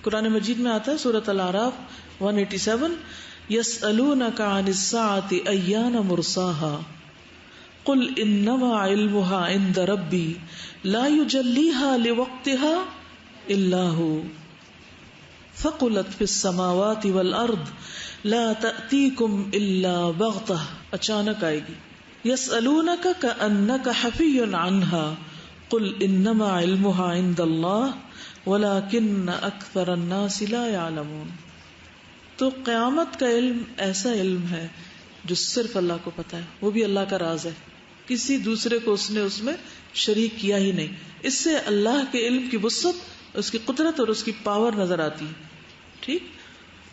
قرآن مجید میں آتا ہے سورۃ الاعراف 187 یسألونک عن الساعة ایان مرساها قل انما علمها عند ربی لا یجلیها لوقتها الا هو ثقلت فی السماوات والارض لا تأتیکم الا بغتہ، اچانک آئے گی. یسألونک کأنک حفی عنها قل انما علمها عند اللہ ولکن اکثر الناس لا یعلمون. تو قیامت کا علم ایسا علم ہے جو صرف اللہ کو پتا ہے، وہ بھی اللہ کا راز ہے، کسی دوسرے کو اس نے اس میں شریک کیا ہی نہیں. اس سے اللہ کے علم کی وسعت، اس کی قدرت اور اس کی پاور نظر آتی ہے. ٹھیک،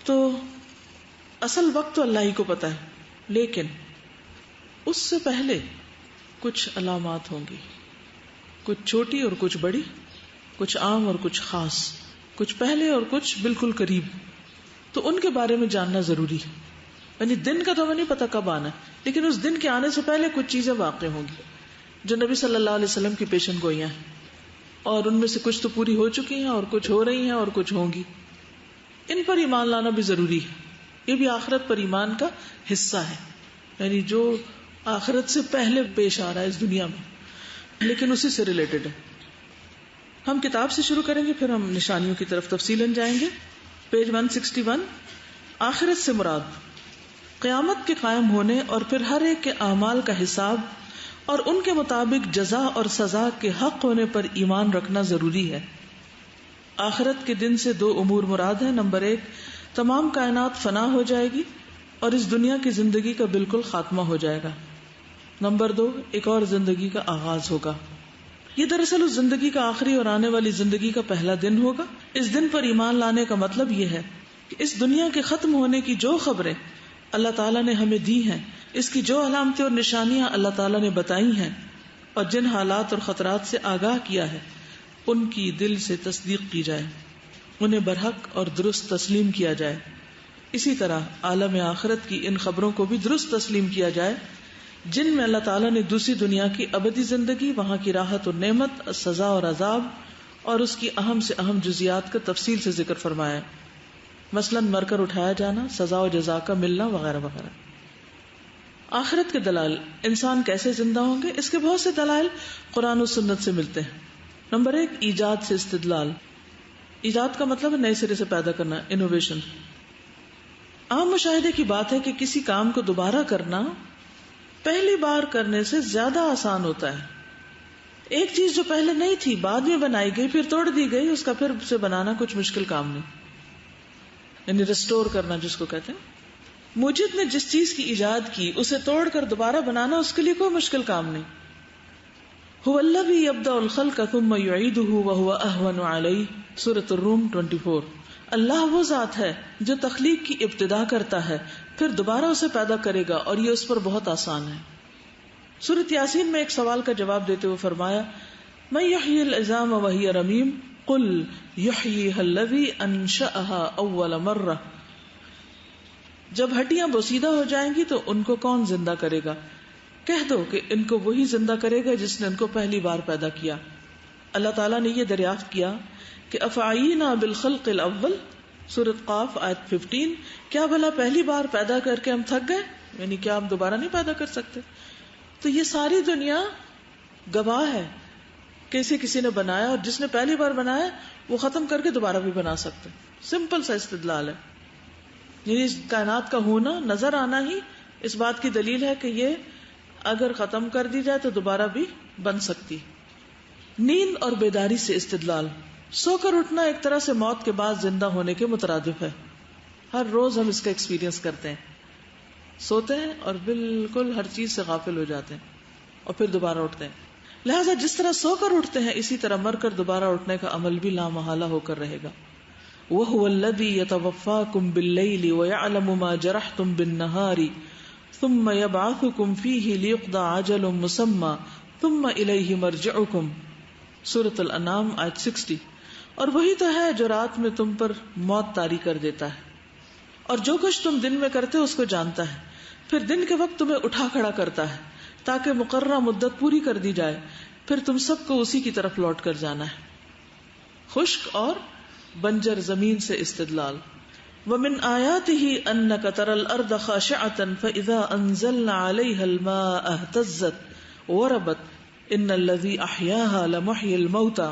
تو اصل وقت تو اللہ ہی کو پتا ہے، لیکن اس سے پہلے کچھ علامات ہوں گی، کچھ چھوٹی اور کچھ بڑی، کچھ عام اور کچھ خاص، کچھ پہلے اور کچھ بالکل قریب. تو ان کے بارے میں جاننا ضروری ہے. یعنی دن کا تو ہمیں نہیں پتا کب آنا ہے، لیکن اس دن کے آنے سے پہلے کچھ چیزیں واقع ہوں گی جو نبی صلی اللہ علیہ وسلم کی پیشن گوئیاں ہیں، اور ان میں سے کچھ تو پوری ہو چکی ہیں اور کچھ ہو رہی ہیں اور کچھ ہوں گی. ان پر ایمان لانا بھی ضروری ہے. یہ بھی آخرت پر ایمان کا حصہ ہے، یعنی جو آخرت سے پہلے پیش آ رہا ہے اس دنیا میں، لیکن اسی سے ریلیٹڈ ہے. ہم کتاب سے شروع کریں گے، پھر ہم نشانیوں کی طرف تفصیلاً جائیں گے. پیج 161. آخرت سے مراد قیامت کے قائم ہونے اور پھر ہر ایک کے اعمال کا حساب اور ان کے مطابق جزا اور سزا کے حق ہونے پر ایمان رکھنا ضروری ہے. آخرت کے دن سے 2 امور مراد ہیں. نمبر 1، تمام کائنات فنا ہو جائے گی اور اس دنیا کی زندگی کا بالکل خاتمہ ہو جائے گا. نمبر 2، ایک اور زندگی کا آغاز ہوگا. یہ دراصل اس زندگی کا آخری اور آنے والی زندگی کا پہلا دن ہوگا. اس دن پر ایمان لانے کا مطلب یہ ہے کہ اس دنیا کے ختم ہونے کی جو خبریں اللہ تعالیٰ نے ہمیں دی ہیں، اس کی جو علامتیں اور نشانیاں اللہ تعالیٰ نے بتائی ہیں اور جن حالات اور خطرات سے آگاہ کیا ہے، ان کی دل سے تصدیق کی جائے، انہیں برحق اور درست تسلیم کیا جائے. اسی طرح عالم آخرت کی ان خبروں کو بھی درست تسلیم کیا جائے جن میں اللہ تعالیٰ نے دوسری دنیا کی ابدی زندگی، وہاں کی راحت اور نعمت، سزا اور عذاب اور اس کی اہم سے اہم جزیات کا تفصیل سے ذکر فرمایا، مثلا مر کر اٹھایا جانا، سزا و جزا کا ملنا وغیرہ وغیرہ. آخرت کے دلائل، انسان کیسے زندہ ہوں گے، اس کے بہت سے دلائل قرآن و سنت سے ملتے ہیں. نمبر 1، ایجاد سے استدلال. ایجاد کا مطلب ہے نئے سرے سے پیدا کرنا، انوویشن. عام مشاہدے کی بات ہے کہ کسی کام کو دوبارہ کرنا پہلی بار کرنے سے زیادہ آسان ہوتا ہے. ایک چیز جو پہلے نہیں تھی بعد میں بنائی گئی، پھر توڑ دی گئی، اس کا پھر سے بنانا کچھ مشکل کام نہیں، یعنی ریسٹور کرنا جس کو کہتے ہیں. موجد نے جس چیز کی ایجاد کی اسے توڑ کر دوبارہ بنانا اس کے لیے کوئی مشکل کام نہیں. هو الذی یبدأ الخلق ثم یعیدہ وہو اہون علیہ، سورۃ الروم 24. اللہ وہ ذات ہے جو تخلیق کی ابتدا کرتا ہے پھر دوبارہ اسے پیدا کرے گا اور یہ اس پر بہت آسان ہے. سورۃ یاسین میں ایک سوال کا جواب دیتے ہوئے فرمایا، من یحیی العظام وہی رمیم قل یحییھا الذی انشأھا اول مرہ. جب ہڈیاں بوسیدہ ہو جائیں گی تو ان کو کون زندہ کرے گا؟ کہہ دو کہ ان کو وہی زندہ کرے گا جس نے ان کو پہلی بار پیدا کیا. اللہ تعالیٰ نے یہ دریافت کیا کہ افعینا بالخلق الاول، سورۃ قاف آیت 15، کیا بھلا پہلی بار پیدا کر کے ہم تھک گئے؟ یعنی کیا ہم دوبارہ نہیں پیدا کر سکتے؟ تو یہ ساری دنیا گواہ ہے کہ اسے کسی نے بنایا، اور جس نے پہلی بار بنایا وہ ختم کر کے دوبارہ بھی بنا سکتے. سمپل سا استدلال ہے. یعنی اس کائنات کا ہونا، نظر آنا ہی اس بات کی دلیل ہے کہ یہ اگر ختم کر دی جائے تو دوبارہ بھی بن سکتی. نیند اور بیداری سے استدلال. سو کر اٹھنا ایک طرح سے موت کے بعد زندہ ہونے کے مترادف ہے. ہر روز ہم اس کا ایکسپیرینس کرتے ہیں. سوتے ہیں اور بالکل ہر چیز سے غافل ہو جاتے ہیں اور پھر دوبارہ اٹھتے ہیں. لہذا جس طرح سو کر اٹھتے ہیں اسی طرح مر کر دوبارہ اٹھنے کا عمل بھی لامحالہ ہو کر رہے گا. وَهُوَ الَّذِي يَتَوَفَّاكُمْ بِاللَّيْلِ وَيَعْلَمُ مَا جَرَحْتُمْ بِالنَّهَارِ ثُمَّ يَبْعَثُكُمْ فِيهِ لِيُقْضَى عَجَلٌ مُّسَمًّى ثُمَّ إِلَيْهِ مَرْجِعُكُمْ، سورۃ الانعام آیت 60. اور وہی تو ہے جو رات میں تم پر موت طاری کر دیتا ہے اور جو کچھ تم دن میں کرتے ہو اس کو جانتا ہے، پھر دن کے وقت تمہیں اٹھا کھڑا کرتا ہے تاکہ مقررہ مدت پوری کر دی جائے، پھر تم سب کو اسی کی طرف لوٹ کر جانا ہے. خشک اور بنجر زمین سے استدلال. ومن آیاتہ انک تری الارض خاشعۃ فاذا انزلنا علیہا الماء اہتزت وربت ان الذی احیاها لمحیی الموتى.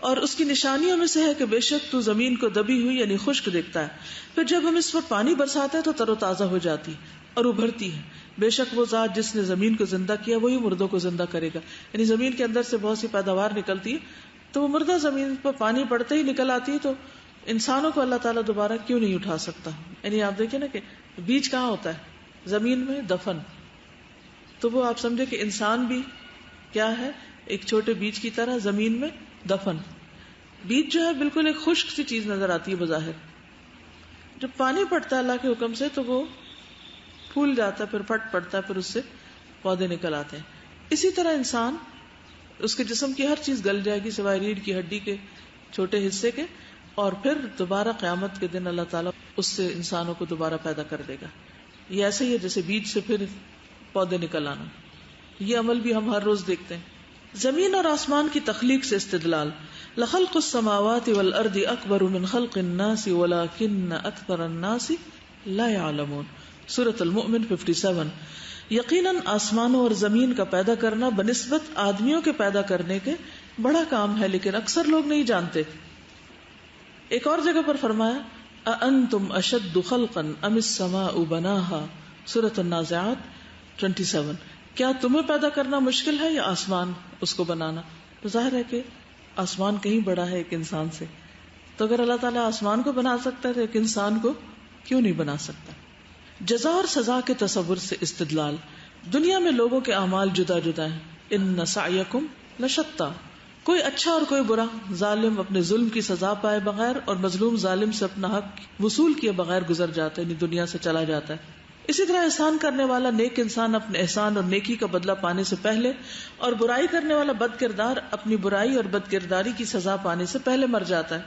اور اس کی نشانیوں میں سے ہے کہ بے شک تو زمین کو دبی ہوئی یعنی خشک دیکھتا ہے, پھر جب ہم اس پر پانی برساتے ہیں تو تر و تازہ ہو جاتی اور ابھرتی ہے. بے شک وہ ذات جس نے زمین کو زندہ کیا وہی مردوں کو زندہ کرے گا. یعنی زمین کے اندر سے بہت سی پیداوار نکلتی ہے, تو وہ مردہ زمین پر پانی پڑتے ہی نکل آتی ہے, تو انسانوں کو اللہ تعالیٰ دوبارہ کیوں نہیں اٹھا سکتا. یعنی آپ دیکھیں نا کہ بیج کہاں ہوتا ہے, زمین میں دفن. تو وہ آپ سمجھے کہ انسان بھی کیا ہے, ایک چھوٹے بیج کی طرح زمین میں دفن. بیج جو ہے بالکل ایک خشک سی چیز نظر آتی ہے بظاہر, جب پانی پڑتا ہے اللہ کے حکم سے تو وہ پھول جاتا ہے, پھر پھٹ پڑتا ہے, پھر اس سے پودے نکل آتے ہیں. اسی طرح انسان, اس کے جسم کی ہر چیز گل جائے گی سوائے ریڑھ کی ہڈی کے چھوٹے حصے کے, اور پھر دوبارہ قیامت کے دن اللہ تعالیٰ اس سے انسانوں کو دوبارہ پیدا کر دے گا. یہ ایسے ہی ہے جیسے بیج سے پھر پودے نکل آنا. یہ عمل بھی ہم ہر روز دیکھتے ہیں. زمین اور آسمان کی تخلیق سے استدلال. لخلق السماوات والارض اکبر من خلق الناس ولكن اکثر الناس لا يعلمون. سورۃ المؤمن 57. یقیناً آسمانوں اور زمین کا پیدا کرنا بنسبت آدمیوں کے پیدا کرنے کے بڑا کام ہے, لیکن اکثر لوگ نہیں جانتے. ایک اور جگہ پر فرمایا اَأَنتُمْ أَشَدُّ خَلْقًا أَمِ السَّمَاءُ بَنَاهَا. سورۃ النازعات 27. کیا تمہیں پیدا کرنا مشکل ہے یا آسمان اس کو بنانا؟ تو ظاہر ہے کہ آسمان کہیں بڑا ہے ایک انسان سے. تو اگر اللہ تعالیٰ آسمان کو بنا سکتا ہے تو ایک انسان کو کیوں نہیں بنا سکتا؟ جزا اور سزا کے تصور سے استدلال. دنیا میں لوگوں کے اعمال جدا جدا ہیں. ان سعیکم لشتی. کوئی اچھا اور کوئی برا. ظالم اپنے ظلم کی سزا پائے بغیر اور مظلوم ظالم سے اپنا حق وصول کیے بغیر گزر جاتا ہے, یعنی دنیا سے چلا جاتا ہے. اسی طرح احسان کرنے والا نیک انسان اپنے احسان اور نیکی کا بدلہ پانے سے پہلے, اور برائی کرنے والا بد کردار اپنی برائی اور بد کرداری کی سزا پانے سے پہلے مر جاتا ہے.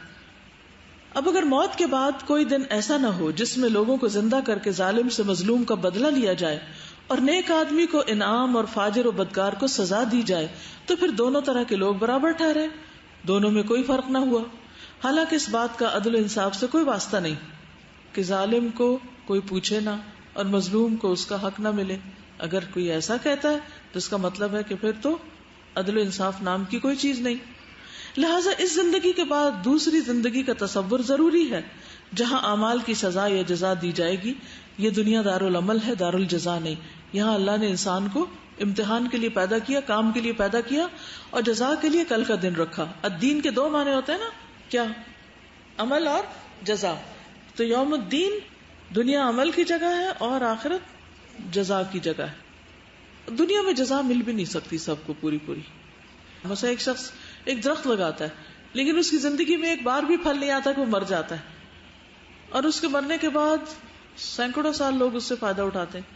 اب اگر موت کے بعد کوئی دن ایسا نہ ہو جس میں لوگوں کو زندہ کر کے ظالم سے مظلوم کا بدلہ لیا جائے اور نیک آدمی کو انعام اور فاجر و بدکار کو سزا دی جائے, تو پھر دونوں طرح کے لوگ برابر ٹھہرے, دونوں میں کوئی فرق نہ ہوا. حالانکہ اس بات کا عدل و انصاف سے کوئی واسطہ نہیں کہ ظالم کو کوئی پوچھے نہ اور مظلوم کو اس کا حق نہ ملے. اگر کوئی ایسا کہتا ہے تو اس کا مطلب ہے کہ پھر تو عدل و انصاف نام کی کوئی چیز نہیں. لہٰذا اس زندگی کے بعد دوسری زندگی کا تصور ضروری ہے جہاں اعمال کی سزا یا جزا دی جائے گی. یہ دنیا دارالعمل ہے, دارالجزا نہیں. یہاں اللہ نے انسان کو امتحان کے لیے پیدا کیا, کام کے لیے پیدا کیا, اور جزا کے لیے کل کا دن رکھا. الدین کے دو معنی ہوتے ہیں نا, کیا؟ عمل اور جزا. تو یوم الدین دنیا عمل کی جگہ ہے اور آخرت جزا کی جگہ ہے. دنیا میں جزا مل بھی نہیں سکتی سب کو پوری پوری. مثلا ایک شخص ایک درخت لگاتا ہے لیکن اس کی زندگی میں ایک بار بھی پھل نہیں آتا کہ وہ مر جاتا ہے, اور اس کے مرنے کے بعد سینکڑوں سال لوگ اس سے فائدہ اٹھاتے ہیں.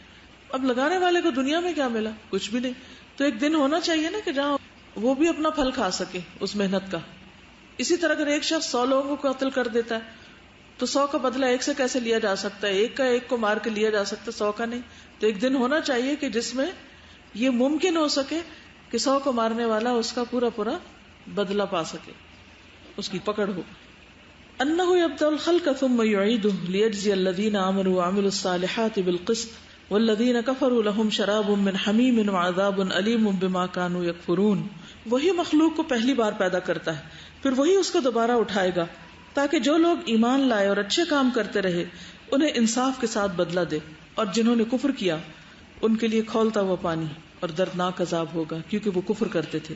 اب لگانے والے کو دنیا میں کیا ملا؟ کچھ بھی نہیں. تو ایک دن ہونا چاہیے نا کہ جہاں وہ بھی اپنا پھل کھا سکے اس محنت کا. اسی طرح اگر ایک شخص 100 لوگوں کو قتل کر دیتا ہے تو 100 کا بدلہ ایک سے کیسے لیا جا سکتا ہے؟ ایک کا ایک کو مار کے لیا جا سکتا ہے, 100 کا نہیں. تو ایک دن ہونا چاہیے کہ جس میں یہ ممکن ہو سکے کہ 100 کو مارنے والا اس کا پورا پورا بدلہ پا سکے, اس کی پکڑ ہو. انہ یبدأ الخلق ثم یعیدہ لیجزی الذین آمنوا وعملوا الصالحات بالقسط والذین کفروا لهم شراب من حمیم وعذاب علیم بما کانوا یکفرون. وہی مخلوق کو پہلی بار پیدا کرتا ہے, پھر وہی اس کو دوبارہ اٹھائے گا تاکہ جو لوگ ایمان لائے اور اچھے کام کرتے رہے انہیں انصاف کے ساتھ بدلہ دے, اور جنہوں نے کفر کیا ان کے لیے کھولتا ہوا پانی اور دردناک عذاب ہوگا کیونکہ وہ کفر کرتے تھے.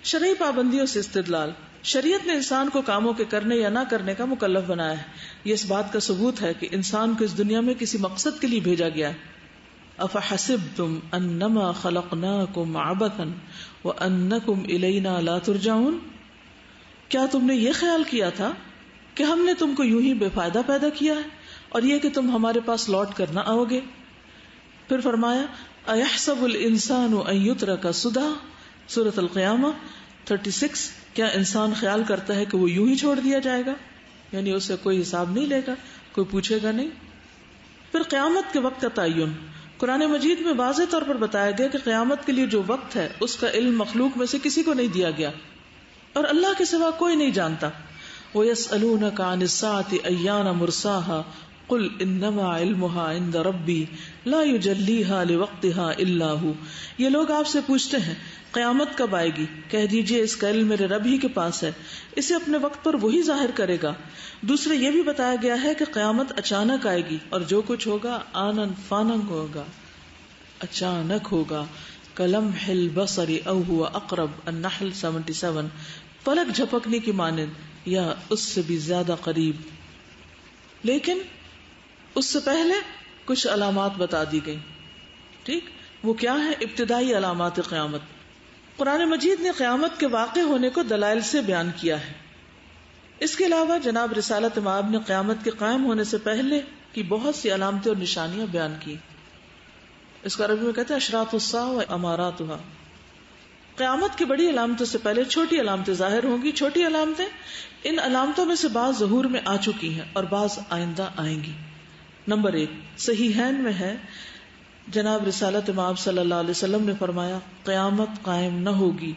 شرعی پابندیوں سے استدلال. شریعت نے انسان کو کاموں کے کرنے یا نہ کرنے کا مکلف بنایا ہے. یہ اس بات کا ثبوت ہے کہ انسان کو اس دنیا میں کسی مقصد کے لیے بھیجا گیا ہے. افحسبتم انما خلقناکم عبثا وانکم الینا لا ترجعون. کیا تم نے یہ خیال کیا تھا کہ ہم نے تم کو یوں ہی بے فائدہ پیدا کیا ہے اور یہ کہ تم ہمارے پاس لوٹ کر نہ آؤ گے؟ پھر فرمایا ایحسب الانسان ان یترک سدی. سورۃ القیامہ 36. کیا انسان خیال کرتا ہے کہ وہ یوں ہی چھوڑ دیا جائے گا؟ یعنی اسے کوئی حساب نہیں لے گا, کوئی پوچھے گا نہیں. پھر قیامت کے وقت کا تعین. قرآن مجید میں واضح طور پر بتایا گیا کہ قیامت کے لیے جو وقت ہے اس کا علم مخلوق میں سے کسی کو نہیں دیا گیا اور اللہ کے سوا کوئی نہیں جانتا. وَيَسْأَلُونَكَ عَنِ السَّاعَةِ أَيَّانَ مُرْسَاهَا قُلْ إِنَّمَا عِلْمُهَا عِندَ رَبِّي لَا يُجَلِّيهَا لِوَقْتِهَا إِلَّا هُوَ. یہ لوگ آپ سے پوچھتے ہیں قیامت کب آئے گی؟ کہہ دیجئے اس کا علم میرے رب ہی کے پاس ہے، اسے اپنے وقت پر وہی ظاہر کرے گا. دوسرے یہ بھی بتایا گیا ہے کہ قیامت اچانک آئے گی اور جو کچھ ہوگا آنن فانن ہوگا، اچانک ہوگا. کلمح البصر او هو اقرب، النحل 77. پلک جھپکنے کی مانند یا اس سے بھی زیادہ قریب. لیکن اس سے پہلے کچھ علامات بتا دی گئی. ٹھیک، وہ کیا ہے؟ ابتدائی علامات قیامت. قرآن مجید نے قیامت کے واقع ہونے کو دلائل سے بیان کیا ہے. اس کے علاوہ جناب رسالت مآب نے قیامت کے قائم ہونے سے پہلے کی بہت سی علامتیں اور نشانیاں بیان کی. اس کو عربی میں کہتے ہیں اشراط الساعہ و اماراتها. قیامت کی بڑی علامتوں سے پہلے چھوٹی علامتیں ظاہر ہوں گی. چھوٹی علامتیں، ان علامتوں میں سے بعض ظہور میں آ چکی ہیں اور بعض آئندہ آئیں گی. نمبر 1 صحیحین میں ہے، جناب رسالت مآب صلی اللہ علیہ وسلم نے فرمایا قیامت قائم نہ ہوگی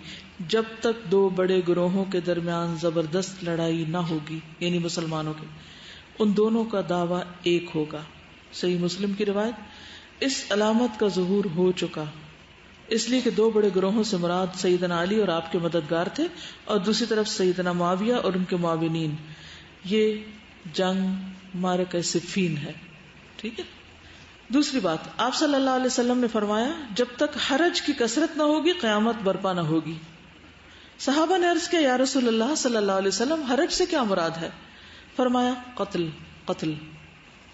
جب تک دو بڑے گروہوں کے درمیان زبردست لڑائی نہ ہوگی، یعنی مسلمانوں کے. ان دونوں کا دعویٰ ایک ہوگا. صحیح مسلم کی روایت. اس علامت کا ظہور ہو چکا، اس لیے کہ دو بڑے گروہوں سے مراد سیدنا علی اور آپ کے مددگار تھے، اور دوسری طرف سیدنا معاویہ اور ان کے معاونین. یہ جنگ معرکہ صفین ہے. ٹھیک ہے. دوسری بات، آپ صلی اللہ علیہ وسلم نے فرمایا جب تک حرج کی کثرت نہ ہوگی قیامت برپا نہ ہوگی. صحابہ نے عرض کیا یا رسول اللہ صلی اللہ علیہ وسلم حرج سے کیا مراد ہے؟ فرمایا قتل. قتل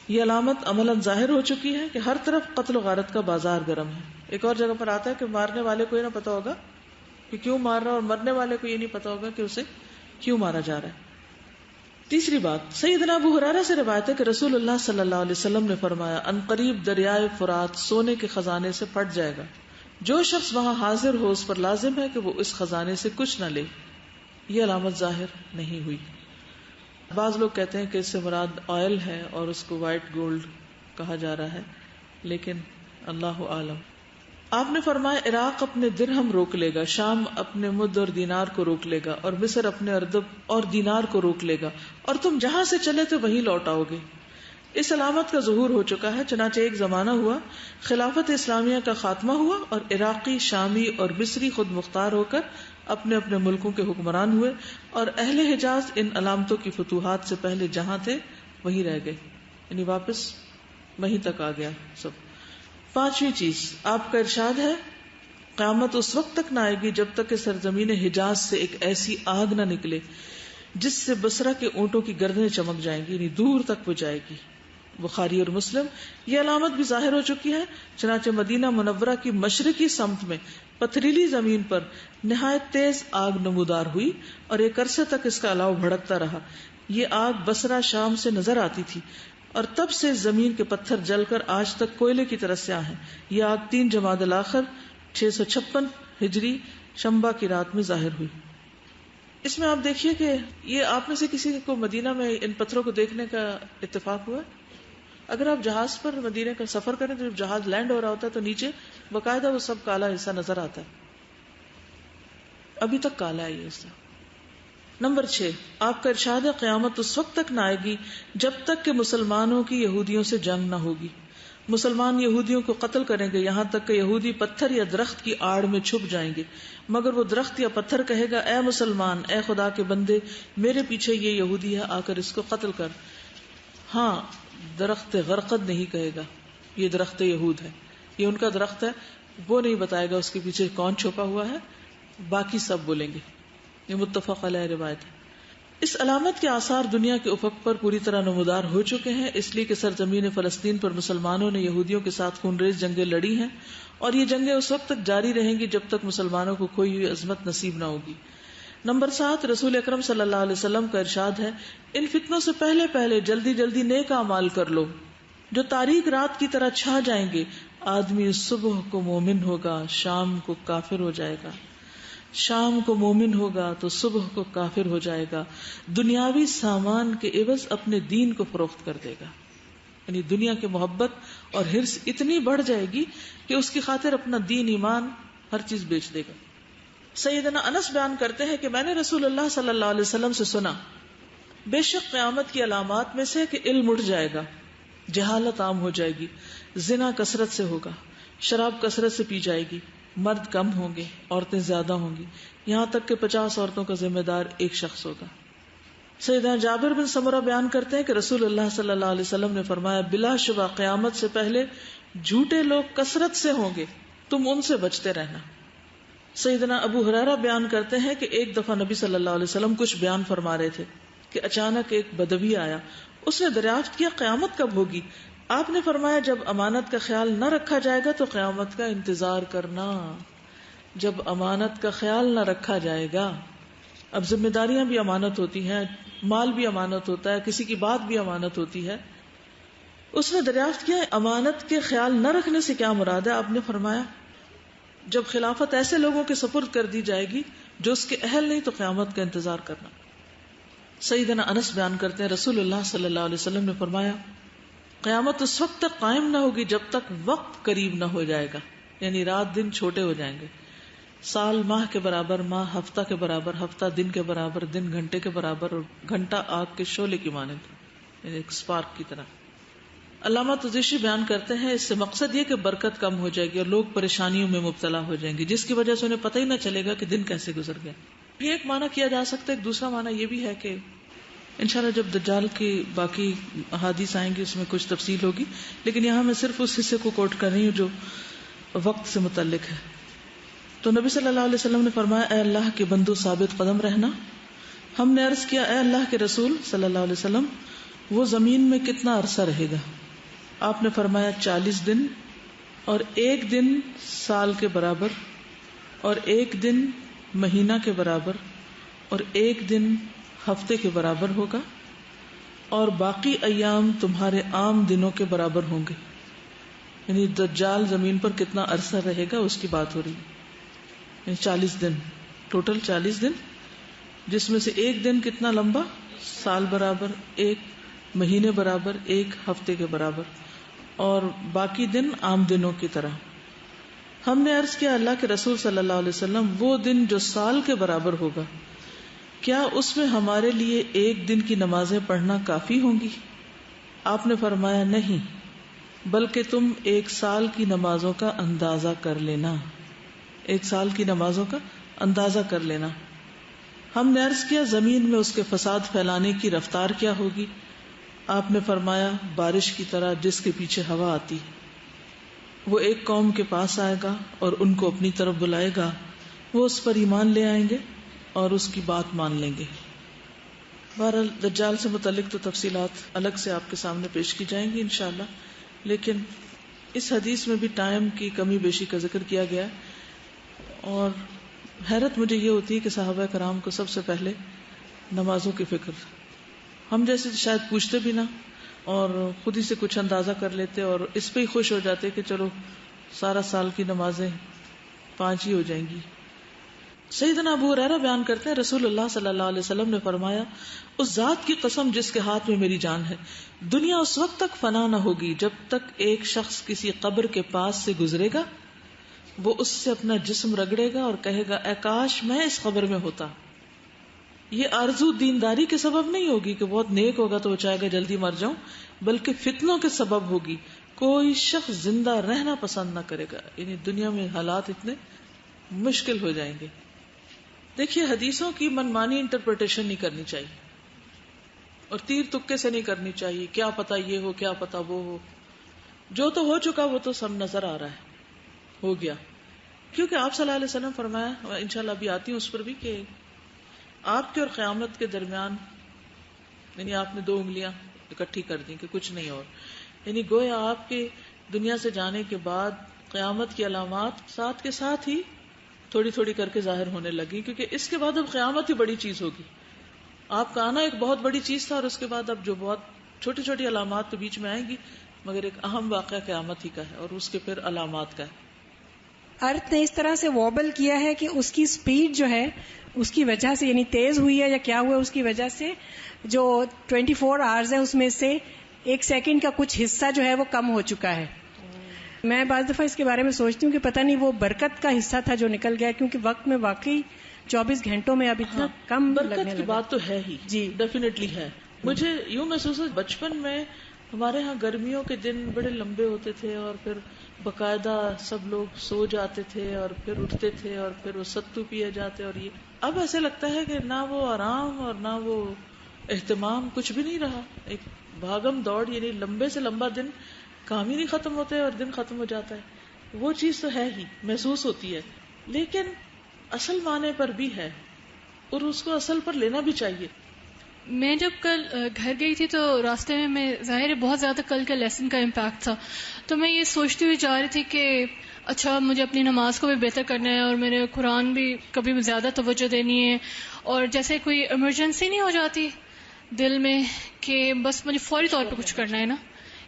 یہ علامت عملاً ظاہر ہو چکی ہے کہ ہر طرف قتل و غارت کا بازار گرم ہے. ایک اور جگہ پر آتا ہے کہ مارنے والے کو یہ نہ پتا ہوگا کہ کیوں مار رہا ہے، اور مرنے والے کو یہ نہیں پتا ہوگا کہ اسے کیوں مارا جا رہا ہے. تیسری بات، سیدنا ابو ہریرہ سے روایت ہے کہ رسول اللہ صلی اللہ علیہ وسلم نے فرمایا ان قریب دریائے فرات سونے کے خزانے سے پھٹ جائے گا. جو شخص وہاں حاضر ہو اس پر لازم ہے کہ وہ اس خزانے سے کچھ نہ لے. یہ علامت ظاہر نہیں ہوئی. بعض لوگ کہتے ہیں کہ اس سے مراد آئل ہے اور اس کو وائٹ گولڈ کہا جا رہا ہے، لیکن اللہ عالم. آپ نے فرمایا عراق اپنے درہم روک لے گا، شام اپنے مد اور دینار کو روک لے گا، اور مصر اپنے اردب اور دینار کو روک لے گا، اور تم جہاں سے چلے تو وہیں لوٹ آؤ گے. اس علامت کا ظہور ہو چکا ہے. چنانچہ ایک زمانہ ہوا خلافت اسلامیہ کا خاتمہ ہوا اور عراقی، شامی اور مصری خود مختار ہو کر اپنے اپنے ملکوں کے حکمران ہوئے، اور اہل حجاز ان علامتوں کی فتوحات سے پہلے جہاں تھے وہیں رہ گئے، یعنی واپس وہیں تک آ گیا سب. پانچویں چیز، آپ کا ارشاد ہے قیامت اس وقت تک نہ آئے گی جب تک کہ سرزمین حجاز سے ایک ایسی آگ نہ نکلے جس سے بصرہ کے اونٹوں کی گردنیں چمک جائیں گی، یعنی دور تک وہ جائے گی. بخاری اور مسلم. یہ علامت بھی ظاہر ہو چکی ہے. چنانچہ مدینہ منورہ کی مشرقی سمت میں پتھریلی زمین پر نہایت تیز آگ نمودار ہوئی اور ایک عرصے تک اس کا الاؤ بھڑکتا رہا. یہ آگ بصرہ شام سے نظر آتی تھی اور تب سے زمین کے پتھر جل کر آج تک کوئلے کی طرح سیاہ ہیں. یہ آگ 3 جمادی الاخر 656 ہجری شنبہ کی رات میں ظاہر ہوئی. اس میں آپ دیکھیے کہ یہ آپ میں سے کسی کو مدینہ میں ان پتھروں کو دیکھنے کا اتفاق ہوا؟ اگر آپ جہاز پر مدینہ کا سفر کریں تو جب جہاز لینڈ ہو رہا ہوتا ہے تو نیچے باقاعدہ وہ سب کالا حصہ نظر آتا ہے. ابھی تک کالا ہے یہ حصہ. نمبر 6، آپ کا ارشاد ہے قیامت اس وقت تک نہ آئے گی جب تک کہ مسلمانوں کی یہودیوں سے جنگ نہ ہوگی. مسلمان یہودیوں کو قتل کریں گے یہاں تک کہ یہودی پتھر یا درخت کی آڑ میں چھپ جائیں گے، مگر وہ درخت یا پتھر کہے گا اے مسلمان، اے خدا کے بندے، میرے پیچھے یہ یہودی ہے، آ کر اس کو قتل کر. ہاں، درخت غرقد نہیں کہے گا یہ درخت یہود ہے، یہ ان کا درخت ہے، وہ نہیں بتائے گا اس کے پیچھے کون چھپا ہوا ہے، باقی سب بولیں گے. یہ متفق علیہ روایت ہے. اس علامت کے آثار دنیا کے افق پر پوری طرح نمودار ہو چکے ہیں، اس لیے کہ سرزمین فلسطین پر مسلمانوں نے یہودیوں کے ساتھ خونریز جنگیں لڑی ہیں، اور یہ جنگیں اس وقت تک جاری رہیں گی جب تک مسلمانوں کو کوئی ہوئی عظمت نصیب نہ ہوگی. نمبر 7، رسول اکرم صلی اللہ علیہ وسلم کا ارشاد ہے ان فتنوں سے پہلے پہلے جلدی جلدی نیک اعمال کر لو جو تاریک رات کی طرح چھا جائیں گے. آدمی صبح کو مومن ہوگا، شام کو کافر ہو جائے گا، شام کو مومن ہوگا تو صبح کو کافر ہو جائے گا. دنیاوی سامان کے عوض اپنے دین کو فروخت کر دے گا، یعنی دنیا کی محبت اور حرص اتنی بڑھ جائے گی کہ اس کی خاطر اپنا دین، ایمان، ہر چیز بیچ دے گا. سیدنا انس بیان کرتے ہیں کہ میں نے رسول اللہ صلی اللہ علیہ وسلم سے سنا بے شک قیامت کی علامات میں سے کہ علم اٹھ جائے گا، جہالت عام ہو جائے گی، زنا کثرت سے ہوگا، شراب کثرت سے پی جائے گی، مرد کم ہوں گے، عورتیں زیادہ ہوں گی، یہاں تک کہ 50 عورتوں کا ذمہ دار ایک شخص ہوگا۔ سیدنا جابر بن سمرہ بیان کرتے ہیں کہ رسول اللہ صلی اللہ علیہ وسلم نے فرمایا، بلا شبہ قیامت سے پہلے جھوٹے لوگ کثرت سے ہوں گے، تم ان سے بچتے رہنا۔ سیدنا ابو ہریرہ بیان کرتے ہیں کہ ایک دفعہ نبی صلی اللہ علیہ وسلم کچھ بیان فرما رہے تھے کہ اچانک ایک بدوی آیا، اس نے دریافت کیا قیامت کب ہوگی؟ آپ نے فرمایا جب امانت کا خیال نہ رکھا جائے گا تو قیامت کا انتظار کرنا۔ جب امانت کا خیال نہ رکھا جائے گا، اب ذمہ داریاں بھی امانت ہوتی ہیں، مال بھی امانت ہوتا ہے، کسی کی بات بھی امانت ہوتی ہے۔ اس نے دریافت کیا امانت کے خیال نہ رکھنے سے کیا مراد ہے؟ آپ نے فرمایا جب خلافت ایسے لوگوں کے سپرد کر دی جائے گی جو اس کے اہل نہیں تو قیامت کا انتظار کرنا۔ سیدنا انس بیان کرتے ہیں رسول اللہ صلی اللہ علیہ وسلم نے فرمایا قیامت اس وقت تک قائم نہ ہوگی جب تک وقت قریب نہ ہو جائے گا، یعنی رات دن چھوٹے ہو جائیں گے، سال ماہ کے برابر، ماہ ہفتہ کے برابر، ہفتہ دن کے برابر، دن گھنٹے کے برابر، اور گھنٹہ آگ کے شعلے کی مانند، یعنی ایک سپارک کی طرح۔ علامہ تزیشی بیان کرتے ہیں اس سے مقصد یہ کہ برکت کم ہو جائے گی اور لوگ پریشانیوں میں مبتلا ہو جائیں گے، جس کی وجہ سے انہیں پتہ ہی نہ چلے گا کہ دن کیسے گزر گیا۔ یہ ایک معنی کیا جا سکتا ہے۔ ایک دوسرا معنی یہ بھی ہے کہ انشاءاللہ جب دجال کی باقی احادیث آئیں گی اس میں کچھ تفصیل ہوگی، لیکن یہاں میں صرف اس حصے کو کوٹ کر رہی ہوں جو وقت سے متعلق ہے۔ تو نبی صلی اللہ علیہ وسلم نے فرمایا اے اللہ کے بندو ثابت قدم رہنا۔ ہم نے عرض کیا اے اللہ کے رسول صلی اللہ علیہ وسلم وہ زمین میں کتنا عرصہ رہے گا؟ آپ نے فرمایا 40 دن، اور ایک دن سال کے برابر، اور ایک دن مہینہ کے برابر، اور ایک دن ہفتے کے برابر ہوگا، اور باقی ایام تمہارے عام دنوں کے برابر ہوں گے۔ یعنی دجال زمین پر کتنا عرصہ رہے گا اس کی بات ہو رہی ہے، یعنی 40 دن، ٹوٹل 40 دن، جس میں سے ایک دن کتنا لمبا؟ سال برابر، ایک مہینے برابر، ایک ہفتے کے برابر، اور باقی دن عام دنوں کی طرح۔ ہم نے عرض کیا اللہ کے رسول صلی اللہ علیہ وسلم وہ دن جو سال کے برابر ہوگا، کیا اس میں ہمارے لیے ایک دن کی نمازیں پڑھنا کافی ہوں گی؟ آپ نے فرمایا نہیں، بلکہ تم ایک سال کی نمازوں کا اندازہ کر لینا، ایک سال کی نمازوں کا اندازہ کر لینا۔ ہم نے عرض کیا زمین میں اس کے فساد پھیلانے کی رفتار کیا ہوگی؟ آپ نے فرمایا بارش کی طرح جس کے پیچھے ہوا آتی، وہ ایک قوم کے پاس آئے گا اور ان کو اپنی طرف بلائے گا، وہ اس پر ایمان لے آئیں گے اور اس کی بات مان لیں گے۔ بہرحال دجال سے متعلق تو تفصیلات الگ سے آپ کے سامنے پیش کی جائیں گی انشاءاللہ، لیکن اس حدیث میں بھی ٹائم کی کمی بیشی کا ذکر کیا گیا ہے، اور حیرت مجھے یہ ہوتی ہے کہ صحابہ کرام کو سب سے پہلے نمازوں کی فکر، ہم جیسے شاید پوچھتے بھی نہ اور خود ہی سے کچھ اندازہ کر لیتے اور اس پہ ہی خوش ہو جاتے کہ چلو سارا سال کی نمازیں 5 ہی ہو جائیں گی۔ سیدنا ابو ہریرہ بیان کرتے ہیں رسول اللہ صلی اللہ علیہ وسلم نے فرمایا اس ذات کی قسم جس کے ہاتھ میں میری جان ہے، دنیا اس وقت تک فنا نہ ہوگی جب تک ایک شخص کسی قبر کے پاس سے گزرے گا، وہ اس سے اپنا جسم رگڑے گا اور کہے گا اے کاش میں اس قبر میں ہوتا۔ یہ آرزو دینداری کے سبب نہیں ہوگی کہ بہت نیک ہوگا تو وہ چاہے گا جلدی مر جاؤں، بلکہ فتنوں کے سبب ہوگی، کوئی شخص زندہ رہنا پسند نہ کرے گا، یعنی دنیا میں حالات اتنے مشکل ہو جائیں گے۔ دیکھیے حدیثوں کی منمانی انٹرپریٹیشن نہیں کرنی چاہیے اور تیر تکے سے نہیں کرنی چاہیے، کیا پتا یہ ہو کیا پتا وہ ہو، جو تو ہو چکا وہ تو سب نظر آ رہا ہے، ہو گیا۔ کیونکہ آپ صلی اللہ علیہ وسلم فرمایا، انشاءاللہ ابھی آتی ہوں اس پر بھی، کہ آپ کے اور قیامت کے درمیان، یعنی آپ نے 2 انگلیاں اکٹھی کر دی کہ کچھ نہیں اور، یعنی گویا آپ کے دنیا سے جانے کے بعد قیامت کی علامات ساتھ کے ساتھ ہی تھوڑی تھوڑی کر کے ظاہر ہونے لگی، کیونکہ اس کے بعد اب قیامت ہی بڑی چیز ہوگی۔ آپ کا آنا ایک بہت بڑی چیز تھا، اور اس کے بعد اب جو بہت چھوٹی چھوٹی علامات تو بیچ میں آئیں گی، مگر ایک اہم واقعہ قیامت ہی کا ہے اور اس کے پھر علامات کا ہے۔ ارتھ نے اس طرح سے وابل کیا ہے کہ اس کی سپیڈ جو ہے اس کی وجہ سے، یعنی تیز ہوئی ہے یا کیا ہوا ہے اس کی وجہ سے، جو 24 آورز ہے اس میں سے 1 سیکنڈ کا کچھ حصہ جو ہے وہ کم ہو چکا ہے۔ میں بعض دفعہ اس کے بارے میں سوچتی ہوں کہ پتہ نہیں وہ برکت کا حصہ تھا جو نکل گیا، کیونکہ وقت میں واقعی 24 گھنٹوں میں اب اتنا کم برکت لگنے کی لگا. بات تو ہے ہی جی ڈیفینیٹلی ہے. مجھے یوں محسوس ہے بچپن میں ہمارے ہاں گرمیوں کے دن بڑے لمبے ہوتے تھے اور پھر باقاعدہ سب لوگ سو جاتے تھے اور پھر اٹھتے تھے اور پھر وہ ستو پیے جاتے. اور یہ اب ایسے لگتا ہے کہ نہ وہ آرام اور نہ وہ اہتمام، کچھ بھی نہیں رہا. ایک بھاگم دوڑ، یعنی لمبے سے لمبا دن، کام ہی نہیں ختم ہوتے اور دن ختم ہو جاتا ہے. وہ چیز تو ہے ہی، محسوس ہوتی ہے، لیکن اصل معنی پر بھی ہے اور اس کو اصل پر لینا بھی چاہیے. میں جب کل گھر گئی تھی تو راستے میں ظاہر ہے بہت زیادہ کل کا لیسن کا امپیکٹ تھا، تو میں یہ سوچتی ہوئی جا رہی تھی کہ اچھا مجھے اپنی نماز کو بھی بہتر کرنا ہے اور میرے قرآن بھی کبھی زیادہ توجہ دینی ہے. اور جیسے کوئی ایمرجنسی نہیں ہو جاتی دل میں کہ بس مجھے فوری طور پہ کچھ کرنا ہے نا،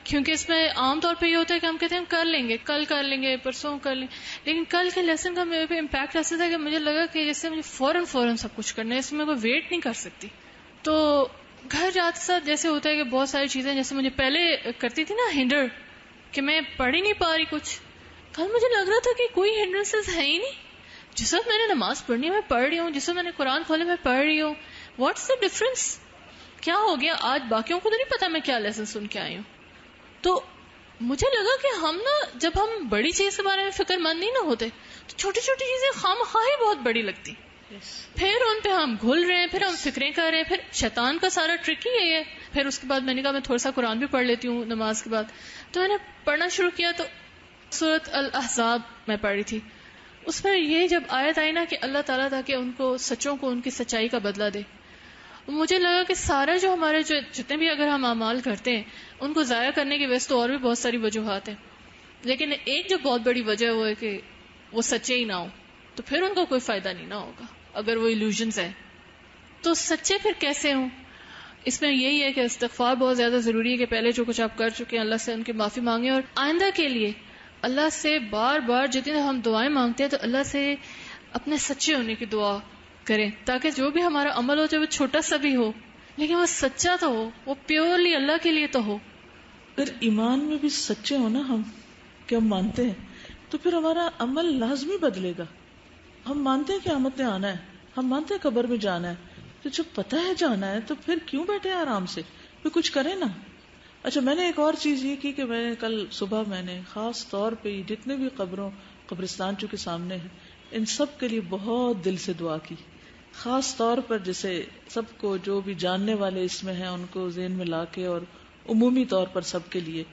کیونکہ اس میں عام طور پہ یہ ہوتا ہے کہ ہم کہتے ہیں ہم کر لیں گے، کل کر لیں گے، پرسوں کر لیں گے. لیکن کل کے لیسن کا میرے پہ امپیکٹ ایسا تھا کہ مجھے لگا کہ جیسے مجھے فوراً سب کچھ کرنا ہے، اس میں کوئی ویٹ نہیں کر سکتی. تو گھر جاتے ساتھ جیسے ہوتا ہے کہ بہت ساری چیزیں جیسے مجھے پہلے کرتی تھی نا ہینڈر، کہ میں پڑھ ہی نہیں پا رہی کچھ. کل مجھے لگ رہا تھا کہ کوئی ہینڈرنسز ہے ہی نہیں. جس وقت میں نے نماز پڑھنی ہے میں پڑھ رہی ہوں، جس وقت میں نے قرآن کھولے میں پڑھ رہی ہوں. What's the difference? کیا ہو گیا؟ آج باقیوں کو تو نہیں پتا میں کیا لیسن سن کے آئی ہوں. تو مجھے لگا کہ ہم نا جب ہم بڑی چیز کے بارے میں فکر مند نہیں نہ ہوتے تو چھوٹی چھوٹی چیزیں خواہ ہی بہت بڑی لگتی. پھر ان پہ ہم گھل رہے ہیں، پھر ہم فکریں کر رہے ہیں، پھر شیطان کا سارا ٹرک ہی یہی ہے. پھر اس کے بعد میں نے کہا میں تھوڑا سا قرآن بھی پڑھ لیتی ہوں نماز کے بعد. تو میں نے پڑھنا شروع کیا تو سورۃ الاحزاب میں پڑھ رہی تھی. اس پر یہ جب آیت آئی نا کہ اللہ تعالیٰ تاکہ ان کو سچوں کو ان کی سچائی کا بدلہ دے، مجھے لگا کہ سارا جو ہمارے جتنے بھی اگر ہم اعمال کرتے ہیں ان کو ضائع کرنے کی ویسے تو اور بھی بہت ساری وجوہات ہیں، لیکن ایک جو بہت بڑی وجہ وہ ہے کہ وہ سچے ہی نہ ہو، تو پھر ان کا کوئی فائدہ نہیں نہ ہوگا اگر وہ ایلوژنز ہیں. تو سچے پھر کیسے ہوں؟ اس میں یہی ہے کہ استغفار بہت زیادہ ضروری ہے کہ پہلے جو کچھ آپ کر چکے ہیں اللہ سے ان کی معافی مانگیں، اور آئندہ کے لیے اللہ سے بار بار جتنے ہم دعائیں مانگتے ہیں تو اللہ سے اپنے سچے ہونے کی دعا کریں، تاکہ جو بھی ہمارا عمل ہو چاہے وہ چھوٹا سا بھی ہو لیکن وہ سچا تو ہو، وہ پیورلی اللہ کے لیے تو ہو. اگر ایمان میں بھی سچے ہو نا ہم کہ ہم مانتے ہیں تو پھر ہمارا عمل لازمی بدلے گا. ہم مانتے ہیں کہ قیامت نے آنا ہے، ہم مانتے ہیں قبر میں جانا ہے، تو جب پتہ ہے جانا ہے تو پھر کیوں بیٹھے آرام سے، پھر کچھ کریں نا. اچھا میں نے ایک اور چیز یہ کی کہ میں نے کل صبح میں نے خاص طور پہ جتنے بھی قبرستان چونکہ سامنے ہیں ان سب کے لیے بہت دل سے دعا کی. خاص طور پر جیسے سب کو جو بھی جاننے والے اس میں ہیں ان کو ذہن میں لا کے، اور عمومی طور پر سب کے لیے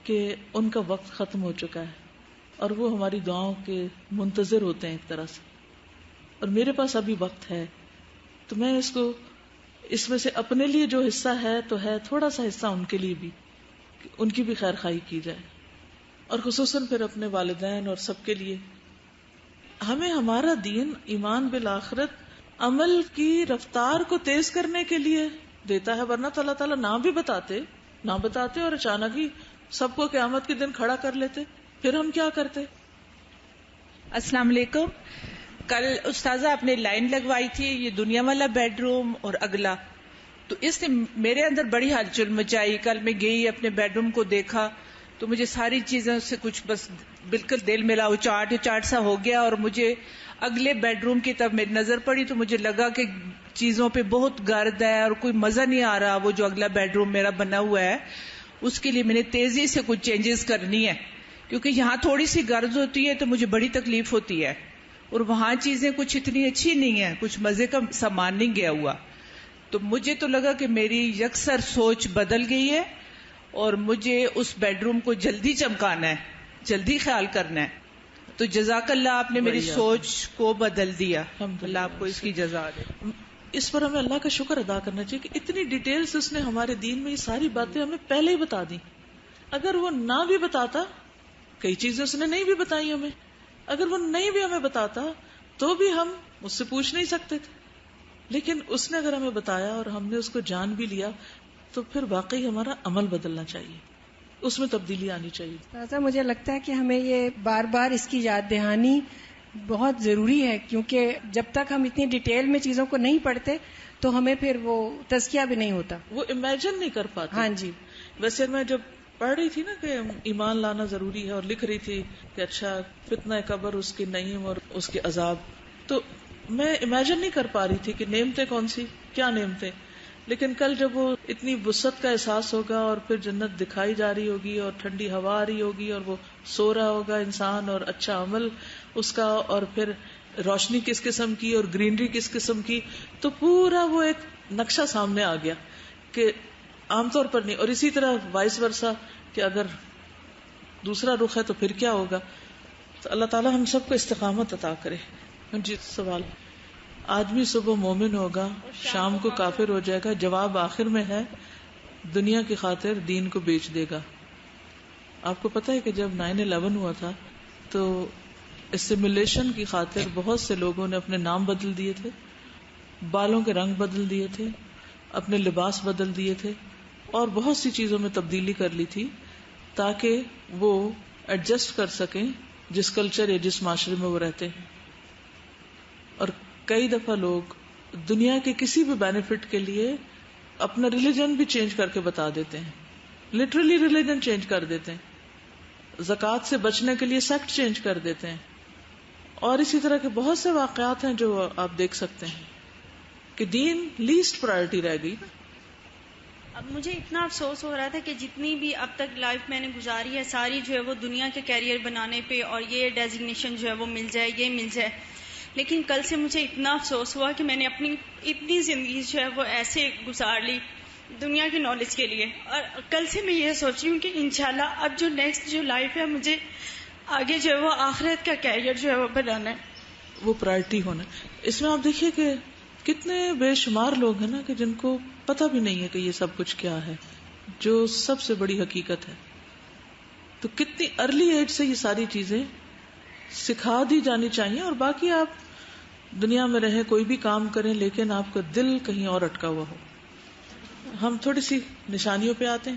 کہ ان کا وقت ختم ہو چکا ہے اور وہ ہماری دعاؤں کے منتظر ہوتے ہیں ایک طرح سے، اور میرے پاس ابھی وقت ہے تو میں اس میں سے اپنے لیے جو حصہ ہے تو ہے، تھوڑا سا حصہ ان کے لیے بھی، ان کی بھی خیر خواہی کی جائے، اور خصوصاً پھر اپنے والدین اور سب کے لیے. ہمیں ہمارا دین ایمان بالآخرت عمل کی رفتار کو تیز کرنے کے لیے دیتا ہے، ورنہ تو اللہ تعالیٰ نہ بتاتے اور اچانک ہی سب کو قیامت کے دن کھڑا کر لیتے، پھر ہم کیا کرتے. السلام علیکم. کل استاذہ آپ نے لائن لگوائی تھی یہ دنیا والا بیڈ روم اور اگلا، تو اس نے میرے اندر بڑی ہلچل مچائی. کل میں گئی اپنے بیڈ روم کو دیکھا تو مجھے ساری چیزوں سے کچھ بس بالکل دل ملا اچاٹ سا ہو گیا، اور مجھے اگلے بیڈ روم کی طرف میری نظر پڑی تو مجھے لگا کہ چیزوں پہ بہت گرد ہے اور کوئی مزہ نہیں آ رہا. وہ جو اگلا بیڈ روم میرا بنا ہوا ہے اس کے لیے میں نے تیزی سے کچھ چینجز کرنی ہے، کیونکہ یہاں تھوڑی سی گرد ہوتی ہے تو مجھے بڑی تکلیف ہوتی ہے، اور وہاں چیزیں کچھ اتنی اچھی نہیں ہیں، کچھ مزے کا سامان نہیں گیا ہوا. تو مجھے تو لگا کہ میری یکسر سوچ بدل گئی ہے اور مجھے اس بیڈ روم کو جلدی چمکانا ہے، جلدی خیال کرنا ہے. تو جزاک اللہ، آپ نے میری سوچ کو بدل دیا، اللہ آپ کو اس کی جزا دے. اس پر ہمیں اللہ کا شکر ادا کرنا چاہیے کہ اتنی ڈیٹیل سے اس نے ہمارے دین میں یہ ساری باتیں ہمیں پہلے ہی بتا دی. اگر وہ نہ بھی بتاتا، کئی چیزیں اس نے نہیں بھی بتائی ہمیں، اگر وہ نہیں بھی ہمیں بتاتا تو بھی ہم اس سے پوچھ نہیں سکتے تھے، لیکن اس نے اگر ہمیں بتایا اور ہم نے اس کو جان بھی لیا تو پھر واقعی ہمارا عمل بدلنا چاہیے، اس میں تبدیلی آنی چاہیے. تازہ مجھے لگتا ہے کہ ہمیں یہ بار بار اس کی یاد دہانی بہت ضروری ہے، کیونکہ جب تک ہم اتنی ڈیٹیل میں چیزوں کو نہیں پڑھتے تو ہمیں پھر وہ تزکیہ بھی نہیں ہوتا، وہ امیجن نہیں کر پاتے. ہاں جی. ویسے میں جب پڑھ رہی تھی نا کہ ایمان لانا ضروری ہے اور لکھ رہی تھی کہ اچھا فتنہ قبر، اس کے نعیم اور اس کے عذاب، تو میں امیجن نہیں کر پا رہی تھی کہ نعمتیں کون سی، کیا نعمتیں، لیکن کل جب وہ اتنی وسعت کا احساس ہوگا اور پھر جنت دکھائی جا رہی ہوگی اور ٹھنڈی ہوا آ رہی ہوگی اور وہ سو رہا ہوگا انسان اور اچھا عمل اس کا، اور پھر روشنی کس قسم کی اور گرینری کس قسم کی، تو پورا وہ ایک نقشہ سامنے آ گیا کہ عام طور پر نہیں. اور اسی طرح وائس ورسا کہ اگر دوسرا رخ ہے تو پھر کیا ہوگا. تو اللہ تعالیٰ ہم سب کو استقامت عطا کرے. جی سوال، آدمی صبح مومن ہوگا شام کو کافر ہو جائے گا، جواب آخر میں ہے دنیا کی خاطر دین کو بیچ دے گا. آپ کو پتا ہے کہ جب 9/11 ہوا تھا تو اسیمولیشن کی خاطر بہت سے لوگوں نے اپنے نام بدل دیے تھے، بالوں کے رنگ بدل دیے تھے، اپنے لباس بدل دیے تھے اور بہت سی چیزوں میں تبدیلی کر لی تھی تاکہ وہ ایڈجسٹ کر سکیں جس کلچر یا جس معاشرے میں وہ رہتے ہیں. اور کئی دفعہ لوگ دنیا کے کسی بھی بینیفٹ کے لیے اپنا ریلیجن بھی چینج کر کے بتا دیتے ہیں، لٹرلی ریلیجن چینج کر دیتے ہیں، زکوٰۃ سے بچنے کے لیے سیکٹ چینج کر دیتے ہیں. اور اسی طرح کے بہت سے واقعات ہیں جو آپ دیکھ سکتے ہیں کہ دین لیسٹ پرائرٹی رہ گئی. اب مجھے اتنا افسوس ہو رہا تھا کہ جتنی بھی اب تک لائف میں نے گزاری ہے ساری جو ہے وہ دنیا کے کیریئر بنانے پہ اور یہ ڈیزگنیشن جو ہے وہ مل جائے، یہ مل جائے. لیکن کل سے مجھے اتنا افسوس ہوا کہ میں نے اپنی اتنی زندگی جو ہے وہ ایسے گزار لی دنیا کی نالج کے لیے. اور کل سے میں یہ سوچی ہوں کہ انشاءاللہ اب جو نیکسٹ جو لائف ہے مجھے آگے جو ہے وہ آخرت کا کیریئر جو ہے وہ بنانا ہے، وہ پرائرٹی ہونا. اس میں آپ دیکھیے کہ کتنے بے شمار لوگ ہیں نا کہ جن کو پتہ بھی نہیں ہے کہ یہ سب کچھ کیا ہے، جو سب سے بڑی حقیقت ہے. تو کتنی ارلی ایج سے یہ ساری چیزیں سکھا دی جانی چاہیے. اور باقی آپ دنیا میں رہیں، کوئی بھی کام کریں، لیکن آپ کا دل کہیں اور اٹکا ہوا ہو. ہم تھوڑی سی نشانیوں پہ آتے ہیں.